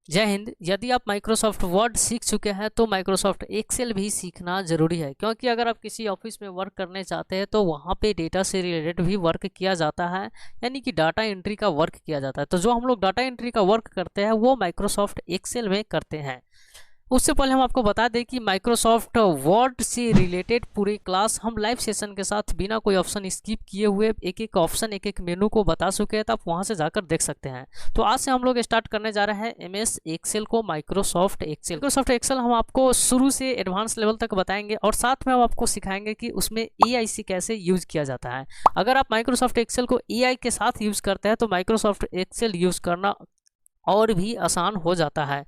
जय हिंद। यदि आप माइक्रोसॉफ्ट वर्ड सीख चुके हैं तो माइक्रोसॉफ्ट एक्सेल भी सीखना ज़रूरी है, क्योंकि अगर आप किसी ऑफिस में वर्क करने चाहते हैं तो वहाँ पे डेटा से रिलेटेड भी वर्क किया जाता है, यानी कि डाटा एंट्री का वर्क किया जाता है। तो जो हम लोग डाटा एंट्री का वर्क करते हैं वो माइक्रोसॉफ्ट एक्सेल में करते हैं। उससे पहले हम आपको बता दें कि माइक्रोसॉफ्ट वर्ड से रिलेटेड पूरी क्लास हम लाइव सेशन के साथ बिना कोई ऑप्शन स्किप किए हुए एक एक ऑप्शन एक एक मेनू को बता चुके हैं, तो आप वहां से जाकर देख सकते हैं। तो आज से हम लोग स्टार्ट करने जा रहे हैं एमएस एक्सेल को, माइक्रोसॉफ्ट एक्सेल हम आपको शुरू से एडवांस लेवल तक बताएंगे और साथ में हम आपको सिखाएंगे कि उसमें एआई से कैसे यूज किया जाता है। अगर आप माइक्रोसॉफ्ट एक्सेल को एआई के साथ यूज करते हैं तो माइक्रोसॉफ्ट एक्सेल यूज करना और भी आसान हो जाता है,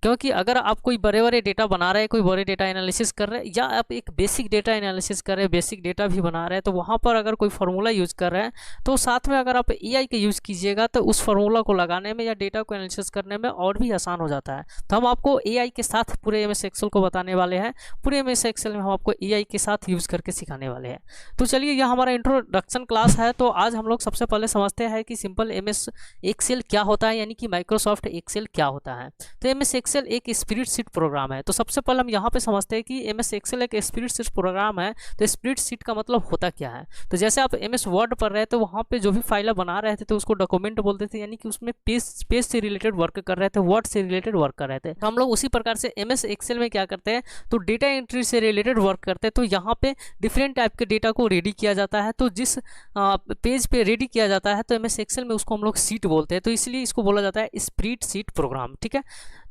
क्योंकि अगर आप कोई बड़े बड़े डेटा बना रहे हैं, कोई बड़े डेटा एनालिसिस कर रहे हैं, या आप एक बेसिक डेटा एनालिसिस कर रहे हैं, बेसिक डेटा भी बना रहे हैं, तो वहाँ पर अगर कोई फार्मूला यूज़ कर रहे हैं तो साथ में अगर आप एआई का यूज़ कीजिएगा तो उस फार्मूला को लगाने में या डेटा को एनालिसिस करने में और भी आसान हो जाता है। तो हम आपको एआई के साथ पूरे एमएस एक्सेल को बताने वाले हैं। पूरे एमएस एक्सेल में हम आपको एआई के साथ यूज़ करके सिखाने वाले हैं। तो चलिए, यह हमारा इंट्रोडक्शन क्लास है। तो आज हम लोग सबसे पहले समझते हैं कि सिंपल एमएस एक्सेल क्या होता है, यानी कि माइक्रोसॉफ्ट एक्सेल क्या होता है। तो एमएस एक्सेल एक स्प्रेडशीट प्रोग्राम है। तो सबसे पहले हम यहाँ पे समझते हैं कि एमएस एक्सेल एक स्प्रेडशीट प्रोग्राम है। तो स्प्रेडशीट का मतलब होता क्या है। तो जैसे आप एमएस वर्ड पढ़ रहे थे, वहाँ पे जो भी फाइल बना रहे थे तो उसको डॉक्यूमेंट बोलते थे, यानी कि उसमें पेज से रिलेटेड वर्क कर रहे थे, वर्ड से रिलेटेड वर्क कर रहे थे। तो हम लोग उसी प्रकार से एमएस एक्सेल में क्या करते हैं, तो डेटा एंट्री से रिलेटेड वर्क करते हैं। तो यहाँ पे डिफरेंट टाइप के डेटा को रेडी किया जाता है। तो जिस पेज पे रेडी किया जाता है तो एमएस एक्सेल में उसको हम लोग सीट बोलते हैं। तो इसलिए इसको बोला जाता है स्प्रेडशीट प्रोग्राम। ठीक है।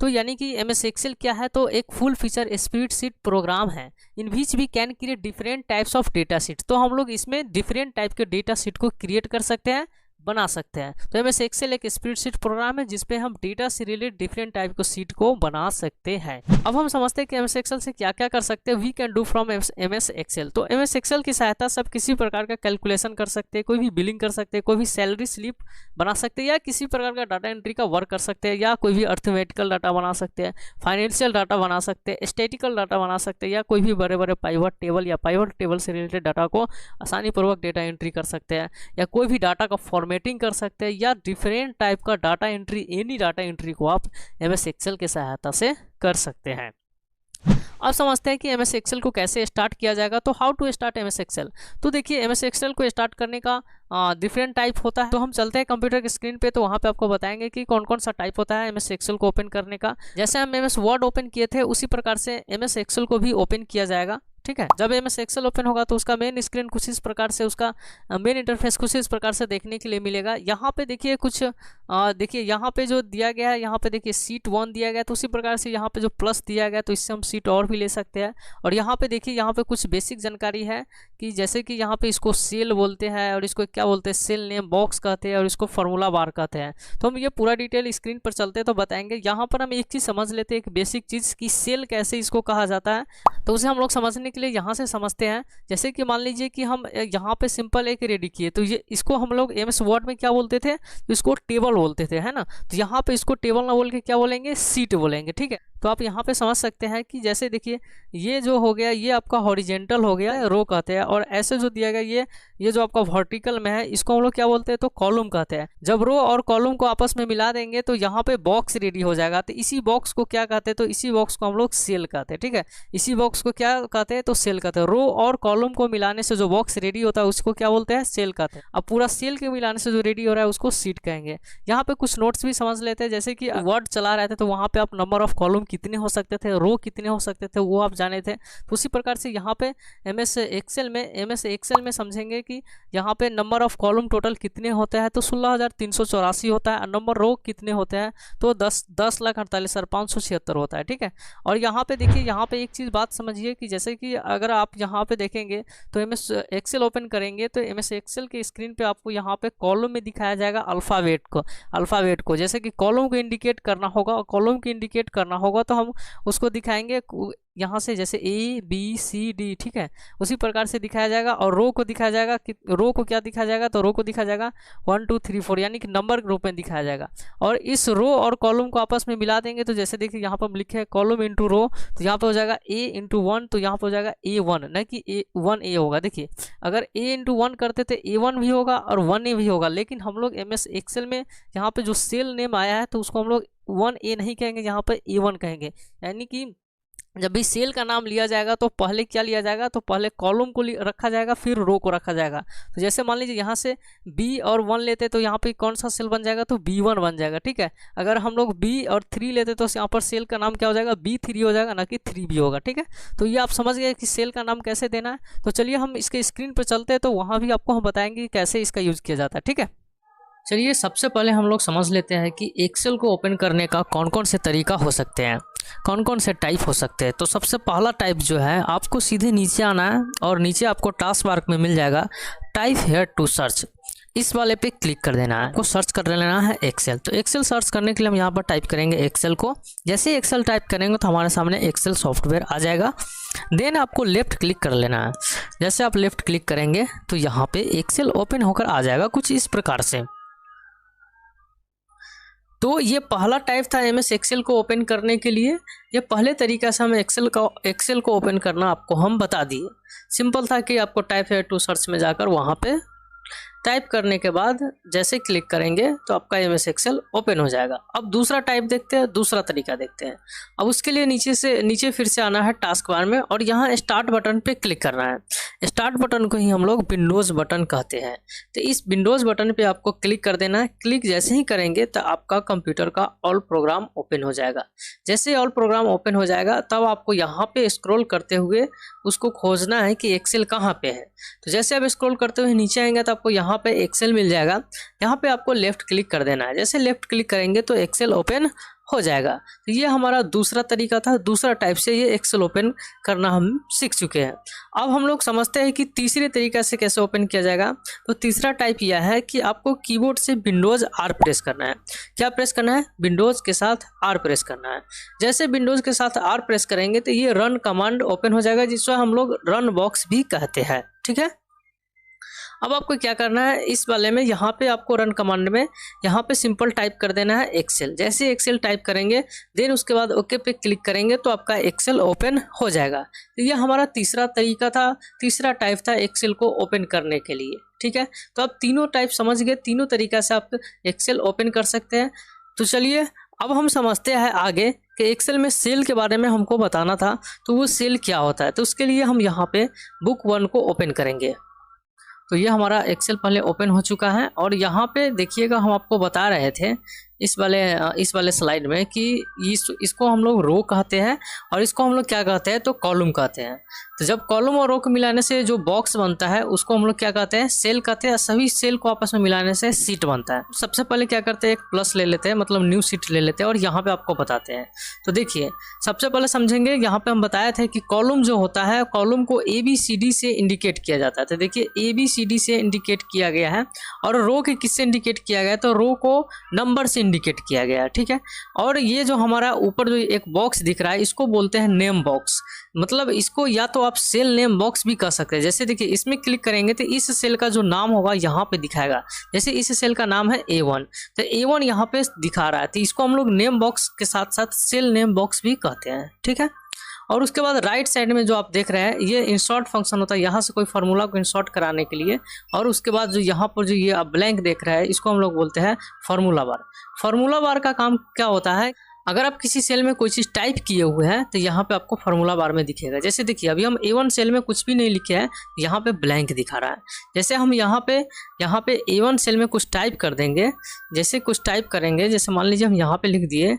तो यानी कि एमएस एक्सेल क्या है, तो एक फुल फीचर स्प्रेडशीट प्रोग्राम है in which we can create different types of data sheet. तो हम लोग इसमें डिफरेंट टाइप के डेटा शीट को क्रिएट कर सकते हैं, बना सकते हैं। तो एमएस एक्सेल एक स्प्रेडशीट प्रोग्राम है जिसपे हम डेटा से रिलेटेड डिफरेंट टाइप को शीट को बना सकते हैं। अब हम समझते हैं कि एमएस एक्सेल से क्या क्या कर सकते हैं। We can do from MS Excel. तो एमएस एक्सेल की सहायता से आप किसी प्रकार का कैलकुलेशन कर सकते हैं, कोई भी बिलिंग कर सकते हैं, कोई भी सैलरी स्लिप बना सकते हैं, या किसी प्रकार का डाटा एंट्री का वर्क कर सकते हैं, या कोई भी अर्थमेटिकल डाटा बना सकते हैं, फाइनेंशियल डाटा बना सकते हैं, स्टैटिकल डाटा बना सकते हैं, या कोई भी बड़े बड़े पाइवट टेबल या पाइवट टेबल से रिलेटेड डाटा को आसानी पूर्वक डेटा एंट्री कर सकते हैं, या कोई भी डाटा का फॉर्मेटिंग कर सकते हैं, या डिफरेंट टाइप का data entry, any data entry को आप एमएस एक्सेल की सहायता से कर सकते हैं। अब समझते हैं कि एमएस एक्सेल को कैसे स्टार्ट किया जाएगा। तो how to start MS Excel. तो देखिए, एमएस एक्सेल को स्टार्ट करने का डिफरेंट टाइप होता है। तो हम चलते हैं कंप्यूटर की स्क्रीन पे, तो वहाँ पे आपको बताएंगे कि कौन कौन सा टाइप होता है एमएस एक्सेल को ओपन करने का। जैसे हम एमएस वर्ड ओपन किए थे उसी प्रकार से एमएस एक्सेल को भी ओपन किया जाएगा। ठीक है। जब एमएस एक्सेल ओपन होगा तो उसका मेन स्क्रीन कुछ इस प्रकार से, उसका मेन इंटरफेस कुछ इस प्रकार से देखने के लिए मिलेगा। यहाँ पे देखिए कुछ देखिए यहाँ पे जो दिया गया है, यहाँ पे देखिए सीट 1 दिया गया है, तो उसी प्रकार से यहाँ पे जो प्लस दिया गया है तो इससे हम सीट और भी ले सकते हैं। और यहाँ पे देखिए, यहाँ पे कुछ बेसिक जानकारी है कि जैसे कि यहाँ पे इसको सेल बोलते हैं और इसको क्या बोलते हैं, सेल नेम बॉक्स कहते हैं, और इसको फार्मूला बार कहते हैं। तो हम ये पूरा डिटेल स्क्रीन पर चलते हैं तो बताएंगे। यहाँ पर हम एक चीज़ समझ लेते हैं, एक बेसिक चीज़ कि सेल कैसे इसको कहा जाता है। तो उसे हम लोग समझने के लिए यहाँ से समझते हैं। जैसे कि मान लीजिए कि हम यहाँ पे सिंपल एक रेडी किए, तो ये इसको हम लोग एमएस वर्ड में क्या बोलते थे, इसको टेबल बोलते थे, है ना। तो यहाँ पे इसको टेबल ना बोल के क्या बोलेंगे, सीट बोलेंगे। ठीक है। तो आप यहाँ पे समझ सकते हैं कि जैसे देखिए, ये जो हो गया ये आपका हॉरिजेंटल हो गया, रो कहते हैं, और ऐसे जो दिया गया ये जो आपका वर्टिकल में है इसको हम लोग क्या बोलते हैं, तो कॉलम कहते हैं। जब रो और कॉलम को आपस में मिला देंगे तो यहाँ पे बॉक्स रेडी हो जाएगा। तो इसी बॉक्स को क्या कहते हैं, तो इसी बॉक्स को हम लोग सेल कहते हैं। ठीक है। इसी बॉक्स को क्या कहते हैं, तो सेल कहते हैं। रो और कॉलम को मिलाने से जो बॉक्स रेडी होता है उसको क्या बोलते हैं, सेल कहते हैं। अब पूरा सेल के मिलाने से जो रेडी हो रहा है उसको सीट कहेंगे। यहाँ पे कुछ नोट्स भी समझ लेते हैं। जैसे कि वर्ड चला रहे थे तो वहाँ पे आप नंबर ऑफ कॉलम कितने हो सकते थे, रो कितने हो सकते थे, वो आप जाने थे। तो उसी प्रकार से यहाँ पे एमएस एक्सेल में समझेंगे कि यहाँ पे नंबर ऑफ कॉलम टोटल कितने होते हैं, तो 16,384 होता है। नंबर रो कितने होते हैं, तो 10,48,576 होता है। ठीक है। और यहाँ पे देखिए, यहाँ पे एक चीज़ बात समझिए कि जैसे कि अगर आप यहाँ पे देखेंगे तो एमएस एक्सेल ओपन करेंगे तो एमएस एक्सेल के स्क्रीन पे आपको यहाँ पे कॉलम में दिखाया जाएगा अल्फ़ाबेट को। जैसे कि कॉलम को इंडिकेट करना होगा और कॉलम को इंडिकेट करना होगा तो हम उसको दिखाएंगे यहाँ से जैसे ABCD, ठीक है, उसी प्रकार से दिखाया जाएगा। और रो को दिखाया जाएगा कि रो को क्या दिखाया जाएगा, तो रो को दिखाया जाएगा 1 2 3 4 यानी कि नंबर के रूप में दिखाया जाएगा। और इस रो और कॉलम को आपस में मिला देंगे तो जैसे देखिए यहाँ पर हम लिखे हैं कॉलम इंटू रो, तो यहाँ पर हो जाएगा A इंटू 1, तो यहाँ पर हो जाएगा A1, न कि A1A होगा। देखिए अगर A इंटू 1 करते तो A1 भी होगा और 1A भी होगा, लेकिन हम लोग MS एक्सेल में यहाँ पे जो सेल नेम आया है तो उसको हम लोग 1A नहीं कहेंगे, यहाँ पर A1 कहेंगे। यानी कि जब भी सेल का नाम लिया जाएगा तो पहले क्या लिया जाएगा, तो पहले कॉलम को रखा जाएगा फिर रो को रखा जाएगा। तो जैसे मान लीजिए यहाँ से B और 1 लेते तो यहाँ पे कौन सा सेल बन जाएगा, तो B1 बन जाएगा, ठीक है। अगर हम लोग B और 3 लेते तो यहाँ पर सेल का नाम क्या हो जाएगा, B3 हो जाएगा, ना कि 3B होगा, ठीक है। तो ये आप समझ गए कि सेल का नाम कैसे देना है। तो चलिए हम इसके स्क्रीन पर चलते हैं, तो वहाँ भी आपको हम बताएंगे कि कैसे इसका यूज़ किया जाता है, ठीक है। चलिए सबसे पहले हम लोग समझ लेते हैं कि एक्सेल को ओपन करने का कौन कौन से तरीका हो सकते हैं, कौन कौन से टाइप हो सकते हैं। तो सबसे पहला टाइप जो है, आपको सीधे नीचे आना है और नीचे आपको टास्क बार में मिल जाएगा टाइप हेयर टू सर्च, इस वाले पे क्लिक कर देना है। आपको सर्च कर लेना है एक्सेल। तो एक्सेल सर्च करने के लिए हम यहाँ पर टाइप करेंगे एक्सेल को। जैसे एक्सेल टाइप करेंगे तो हमारे सामने एक्सेल सॉफ्टवेयर आ जाएगा। देन आपको लेफ्ट क्लिक कर लेना है। जैसे आप लेफ्ट क्लिक करेंगे तो यहाँ पे एक्सेल ओपन होकर आ जाएगा कुछ इस प्रकार से। तो ये पहला टाइप था MS एक्सेल को ओपन करने के लिए। ये पहले तरीका से हम एक्सेल को ओपन करना आपको हम बता दिए। सिंपल था कि आपको टाइप हेयर टू सर्च में जाकर वहाँ पे टाइप करने के बाद जैसे क्लिक करेंगे तो आपका MS एक्सेल ओपन हो जाएगा। अब दूसरा टाइप देखते हैं, दूसरा तरीका देखते हैं। अब उसके लिए नीचे फिर से आना है टास्क बार में और यहाँ स्टार्ट बटन पे क्लिक करना है। स्टार्ट बटन को ही हम लोग विंडोज़ बटन कहते हैं। तो इस विंडोज़ बटन पे आपको क्लिक कर देना है। क्लिक जैसे ही करेंगे तो आपका कंप्यूटर का ऑल प्रोग्राम ओपन हो जाएगा। जैसे ऑल प्रोग्राम ओपन हो जाएगा तब आपको यहाँ पे स्क्रॉल करते हुए उसको खोजना है कि एक्सेल कहाँ पे है। तो जैसे आप स्क्रॉल करते हुए नीचे आएंगे तो आपको यहाँ पे एक्सेल मिल जाएगा। यहाँ पे आपको लेफ्ट क्लिक कर देना है। जैसे लेफ्ट क्लिक करेंगे तो एक्सेल ओपन हो जाएगा। तो ये हमारा दूसरा तरीका था। दूसरा टाइप से ये एक्सेल ओपन करना हम सीख चुके हैं। अब हम लोग समझते हैं कि तीसरे तरीका से कैसे ओपन किया जाएगा। तो तीसरा टाइप यह है कि आपको कीबोर्ड से विंडोज़ R प्रेस करना है। क्या प्रेस करना है? विंडोज़ के साथ R प्रेस करना है। जैसे विंडोज़ के साथ R प्रेस करेंगे तो ये रन कमांड ओपन हो जाएगा, जिसको हम लोग रन बॉक्स भी कहते हैं, ठीक है। अब आपको क्या करना है, इस वाले में यहाँ पे आपको रन कमांड में यहाँ पे सिंपल टाइप कर देना है एक्सेल। जैसे एक्सेल टाइप करेंगे देन उसके बाद ओके पे क्लिक करेंगे तो आपका एक्सेल ओपन हो जाएगा। तो ये हमारा तीसरा तरीका था, तीसरा टाइप था एक्सेल को ओपन करने के लिए, ठीक है। तो आप तीनों टाइप समझ गए, तीनों तरीका से आप एक्सेल ओपन कर सकते हैं। तो चलिए अब हम समझते हैं आगे कि एक्सेल में सेल के बारे में हमको बताना था, तो वो सेल क्या होता है। तो उसके लिए हम यहाँ पे बुक 1 को ओपन करेंगे। तो ये हमारा एक्सेल पहले ओपन हो चुका है और यहाँ पे देखिएगा हम आपको बता रहे थे इस वाले स्लाइड में कि इसको हम लोग रो कहते हैं और इसको हम लोग क्या कहते हैं, तो कॉलम कहते हैं। तो जब कॉलम और रो को मिलाने से जो बॉक्स बनता है उसको हम लोग क्या कहते हैं, सेल कहते हैं। सभी सेल को आपस में मिलाने से सीट बनता है। सबसे पहले क्या करते हैं, एक प्लस ले लेते हैं, मतलब न्यू सीट ले लेते हैं और यहाँ पे आपको बताते हैं। तो देखिए सबसे पहले समझेंगे, यहाँ पे हम बताया था कि कॉलम जो होता है, कॉलम को ABCD से इंडिकेट किया जाता है। तो देखिए ABCD से इंडिकेट किया गया है और रो के किससे इंडिकेट किया गया है, तो रो को नंबर से इंडिकेट किया गया है, ठीक है। और ये जो हमारा ऊपर जो एक बॉक्स दिख रहा है इसको बोलते हैं नेम बॉक्स। मतलब इसको या तो आप सेल नेम बॉक्स भी कह सकते हैं। जैसे देखिए इसमें क्लिक करेंगे तो इस सेल का जो नाम होगा यहाँ पे दिखाएगा। जैसे इस सेल का नाम है A1, तो A1 यहाँ पे दिखा रहा है, तो इसको हम लोग नेम बॉक्स के साथ साथ सेल नेम बॉक्स भी कहते हैं, ठीक है। और उसके बाद राइट साइड में जो आप देख रहे हैं ये इंसर्ट फंक्शन होता है, यहाँ से कोई फार्मूला को इंसर्ट कराने के लिए। और उसके बाद जो यहाँ पर जो ये आप ब्लैंक देख रहे हैं इसको हम लोग बोलते हैं फार्मूला बार। फार्मूला बार का काम क्या होता है, अगर आप किसी सेल में कोई चीज़ टाइप किए हुए हैं तो यहाँ पे आपको फार्मूला बार में दिखेगा। जैसे देखिए अभी हम A1 सेल में कुछ भी नहीं लिखे हैं, यहाँ पे ब्लैंक दिखा रहा है। जैसे हम यहाँ पे A1 सेल में कुछ टाइप कर देंगे, जैसे कुछ टाइप करेंगे, जैसे मान लीजिए हम यहाँ पे लिख दिए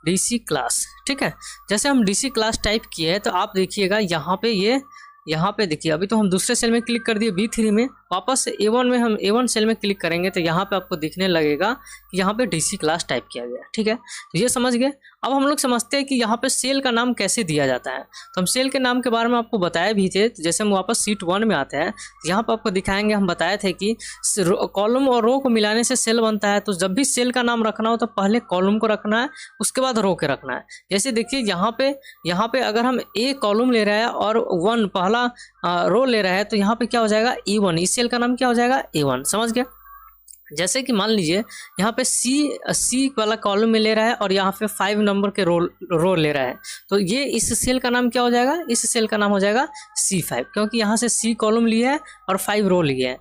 DC क्लास, ठीक है। जैसे हम DC क्लास टाइप किए हैं तो आप देखिएगा यहाँ पे देखिए अभी तो हम दूसरे सेल में क्लिक कर दिए B3 में, वापस से A1 में हम A1 सेल में क्लिक करेंगे तो यहाँ पे आपको दिखने लगेगा कि यहाँ पे DC क्लास टाइप किया गया, ठीक है। तो ये समझ गए। अब हम लोग समझते हैं कि यहाँ पे सेल का नाम कैसे दिया जाता है। तो हम सेल के नाम के बारे में आपको बताए भी थे। तो जैसे हम वापस शीट 1 में आते हैं तो यहाँ पर आपको दिखाएंगे, हम बताए थे कि कॉलम और रो को मिलाने से सेल बनता है। तो जब भी सेल का नाम रखना हो तो पहले कॉलम को रखना है, उसके बाद रो के रखना है। जैसे देखिए यहाँ पे अगर हम ए कॉलम ले रहे हैं और 1 पहला रो ले रहा है तो यहाँ पे क्या हो जाएगा A1, इस सेल का नाम क्या हो जाएगा A1, समझ गए। जैसे कि मान लीजिए यहाँ पे सी वाला कॉलम में ले रहा है और यहाँ पे 5 नंबर के रो ले रहा है, तो ये इस सेल का नाम क्या हो जाएगा, इस सेल का नाम हो जाएगा C5, क्योंकि यहाँ से C कॉलम लिया है और 5 रो लिए है,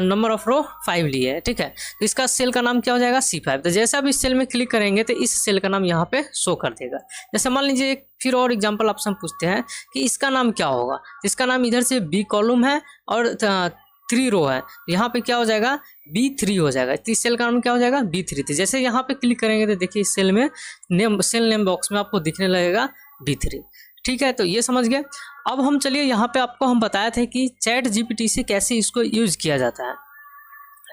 नंबर ऑफ रो 5 लिए है, ठीक है। तो इसका सेल का नाम क्या हो जाएगा C5। तो जैसे आप इस सेल में क्लिक करेंगे तो इस सेल का नाम यहाँ पे शो कर देगा। जैसे मान लीजिए एक फिर और एग्जांपल आपसे हम पूछते हैं कि इसका नाम क्या होगा। इसका नाम इधर से B कॉलम है और 3 रो है, यहाँ पे क्या हो जाएगा B3 हो जाएगा। तो इस सेल का नाम क्या हो जाएगा B3। तो जैसे यहाँ पे क्लिक करेंगे तो देखिए इस सेल में सेल नेम बॉक्स में आपको दिखने लगेगा B3, ठीक है। तो ये समझ गए। अब हम चलिए यहाँ पे आपको हम बताए थे कि चैट GPT से कैसे इसको यूज किया जाता है,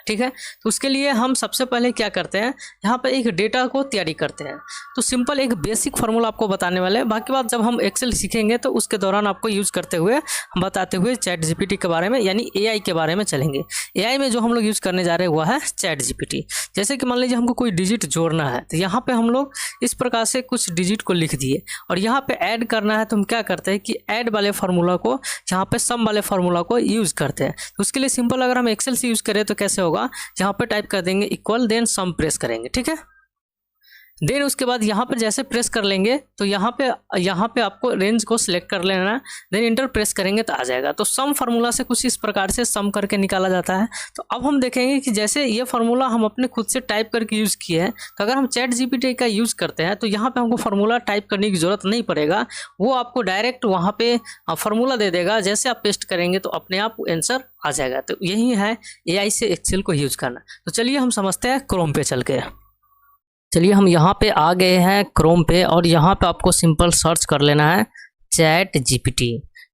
ठीक है। तो उसके लिए हम सबसे पहले क्या करते हैं, यहाँ पे एक डेटा को तैयारी करते हैं। तो सिंपल एक बेसिक फार्मूला आपको बताने वाले हैं, बाकी बात जब हम एक्सेल सीखेंगे तो उसके दौरान आपको यूज करते हुए हम बताते हुए चैट GPT के बारे में यानी AI के बारे में चलेंगे। AI में जो हम लोग यूज करने जा रहे हैं वो है चैट GPT। जैसे कि मान लीजिए हमको कोई डिजिट जोड़ना है तो यहाँ पे हम लोग इस प्रकार से कुछ डिजिट को लिख दिए और यहाँ पे ऐड करना है तो हम क्या करते हैं कि ऐड वाले फार्मूला को यहाँ पे सम वाले फार्मूला को यूज करते हैं। तो उसके लिए सिंपल अगर हम एक्सेल से यूज करें तो कैसे होगा, यहाँ पे टाइप कर देंगे इक्वल देन सम प्रेस करेंगे, ठीक है। देन उसके बाद यहाँ पर जैसे प्रेस कर लेंगे तो यहाँ पे आपको रेंज को सिलेक्ट कर लेना है। देन इंटर प्रेस करेंगे तो आ जाएगा। तो सम फार्मूला से कुछ इस प्रकार से सम करके निकाला जाता है। तो अब हम देखेंगे कि जैसे ये फार्मूला हम अपने खुद से टाइप करके यूज़ किए हैं, तो अगर हम चैट GPT का यूज़ करते हैं तो यहाँ पे हमको फार्मूला टाइप करने की ज़रूरत नहीं पड़ेगा, वो आपको डायरेक्ट वहाँ पे फार्मूला दे देगा। जैसे आप पेस्ट करेंगे तो अपने आप आंसर आ जाएगा। तो यही है AI से एक्सेल को यूज़ करना। तो चलिए हम समझते हैं क्रोम पे चल के। चलिए हम यहाँ पे आ गए हैं क्रोम पे और यहाँ पे आपको सिंपल सर्च कर लेना है चैट GPT।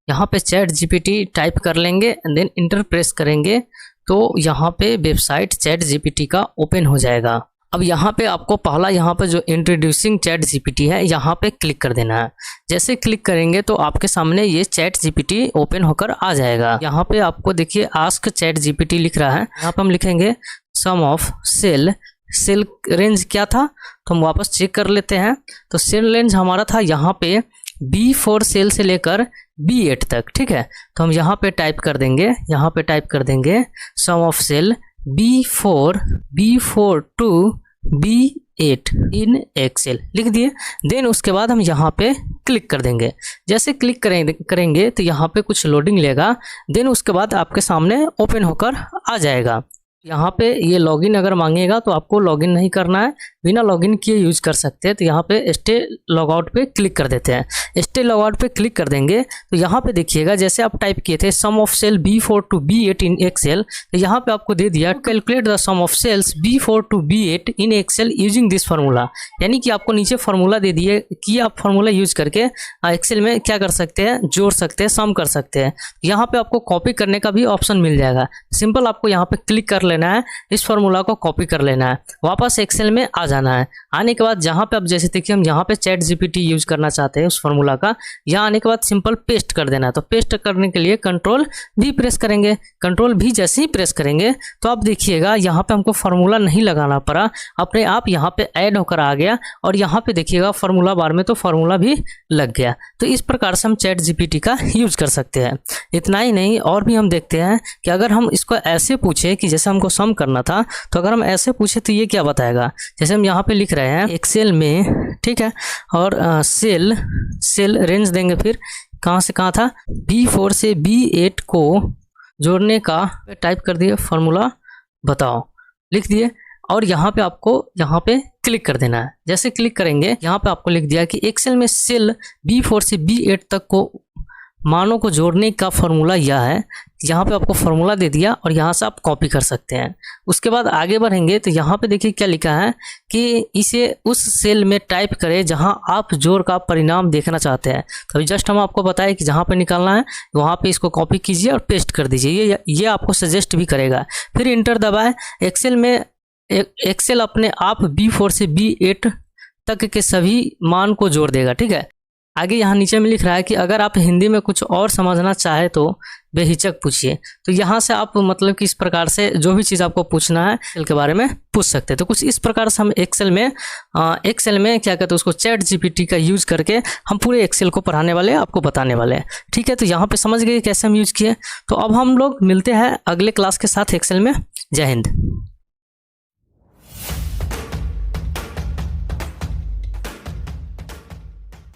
यहाँ पे चैट GPT टाइप कर लेंगे एंड देन इंटर प्रेस करेंगे तो यहाँ पे वेबसाइट चैट GPT का ओपन हो जाएगा। अब यहाँ पे आपको पहला यहाँ पे जो इंट्रोड्यूसिंग चैट GPT है यहाँ पे क्लिक कर देना है। जैसे क्लिक करेंगे तो आपके सामने ये चैट GPT ओपन होकर आ जाएगा। यहाँ पे आपको देखिए आस्क चैट GPT लिख रहा है। यहाँ पे हम लिखेंगे सम ऑफ सेल रेंज क्या था तो हम वापस चेक कर लेते हैं। तो सेल रेंज हमारा था यहाँ पे B4 सेल से लेकर B8 तक, ठीक है। तो हम यहाँ पे टाइप कर देंगे sum of cell B4 to B8 in Excel लिख दिए। देन उसके बाद हम यहाँ पे क्लिक कर देंगे। जैसे क्लिक करेंगे तो यहाँ पे कुछ लोडिंग लेगा। देन उसके बाद आपके सामने ओपन होकर आ जाएगा। यहाँ पे ये लॉगिन अगर मांगेगा तो आपको लॉगिन नहीं करना है, बिना लॉगिन किए यूज कर सकते हैं। तो यहाँ पे स्टे लॉगआउट पे क्लिक कर देते हैं। स्टे लॉगआउट पे क्लिक कर देंगे तो यहाँ पे देखिएगा जैसे आप टाइप किए थे sum of cell B4 to B8 in Excel, तो यहाँ पे आपको दे दिया calculate the sum of cells B4 to B8 in Excel using this formula. यानी कि आपको नीचे फार्मूला दे दिए कि आप फार्मूला यूज करके एक्सेल में क्या कर सकते हैं, जोड़ सकते हैं, सम कर सकते हैं। यहाँ पे आपको कॉपी करने का भी ऑप्शन मिल जाएगा। सिंपल आपको यहाँ पे क्लिक कर लेना है, इस फार्मूला को कॉपी कर लेना है, वापस एक्सेल में आ जाना है। आने के बाद जहाँ पे आप जैसे देखिए हम यहाँ पे चैट GPT यूज करना चाहते हैं उस फार्मूला का, यहाँ आने के बाद सिंपल पेस्ट कर देना है। तो पेस्ट करने के लिए कंट्रोल V प्रेस करेंगे। कंट्रोल V जैसे ही प्रेस करेंगे तो आप देखिएगा यहाँ पे हमको फार्मूला नहीं लगाना पड़ा, अपने आप यहाँ पे ऐड होकर आ गया और यहाँ पे देखिएगा फार्मूला बार में तो फार्मूला भी लग गया। तो इस प्रकार से हम चैट GPT का यूज कर सकते हैं। इतना ही नहीं और भी हम देखते हैं कि अगर हम इसको ऐसे पूछे कि जैसे हमको सम करना था, तो अगर हम ऐसे पूछे तो ये क्या बताएगा। जैसे हम यहाँ पे लिख रहे हैं एक्सेल में, ठीक है, और सेल रेंज देंगे, फिर कहाँ से कहाँ था, B4 से B8 को जोड़ने का टाइप कर दिए फार्मूला बताओ, लिख दिए और यहाँ पे आपको यहाँ पे क्लिक कर देना है। जैसे क्लिक करेंगे यहाँ पे आपको लिख दिया कि एक्सेल में सेल B4 से B8 तक को मानों को जोड़ने का फॉर्मूला यह है। यहाँ पे आपको फॉर्मूला दे दिया और यहाँ से आप कॉपी कर सकते हैं। उसके बाद आगे बढ़ेंगे तो यहाँ पे देखिए क्या लिखा है कि इसे उस सेल में टाइप करें जहाँ आप जोड़ का परिणाम देखना चाहते हैं। तो अभी जस्ट हम आपको बताएं कि जहाँ पे निकालना है वहाँ पे इसको कॉपी कीजिए और पेस्ट कर दीजिए। ये आपको सजेस्ट भी करेगा। फिर इंटर दबाएं। एक्सेल अपने आप B4 से B8 तक के सभी मान को जोड़ देगा। ठीक है, आगे यहाँ नीचे में लिख रहा है कि अगर आप हिंदी में कुछ और समझना चाहे तो बेहिचक पूछिए। तो यहाँ से आप मतलब कि इस प्रकार से जो भी चीज़ आपको पूछना है एक्सेल के बारे में पूछ सकते हैं। तो कुछ इस प्रकार से हम एक्सेल में क्या कहते हैं उसको चैट जीपीटी का यूज़ करके हम पूरे एक्सेल को पढ़ाने वाले हैं, आपको बताने वाले हैं। ठीक है, तो यहाँ पे समझ गए कैसे हम यूज़ किए। तो अब हम लोग मिलते हैं अगले क्लास के साथ एक्सेल में। जय हिंद।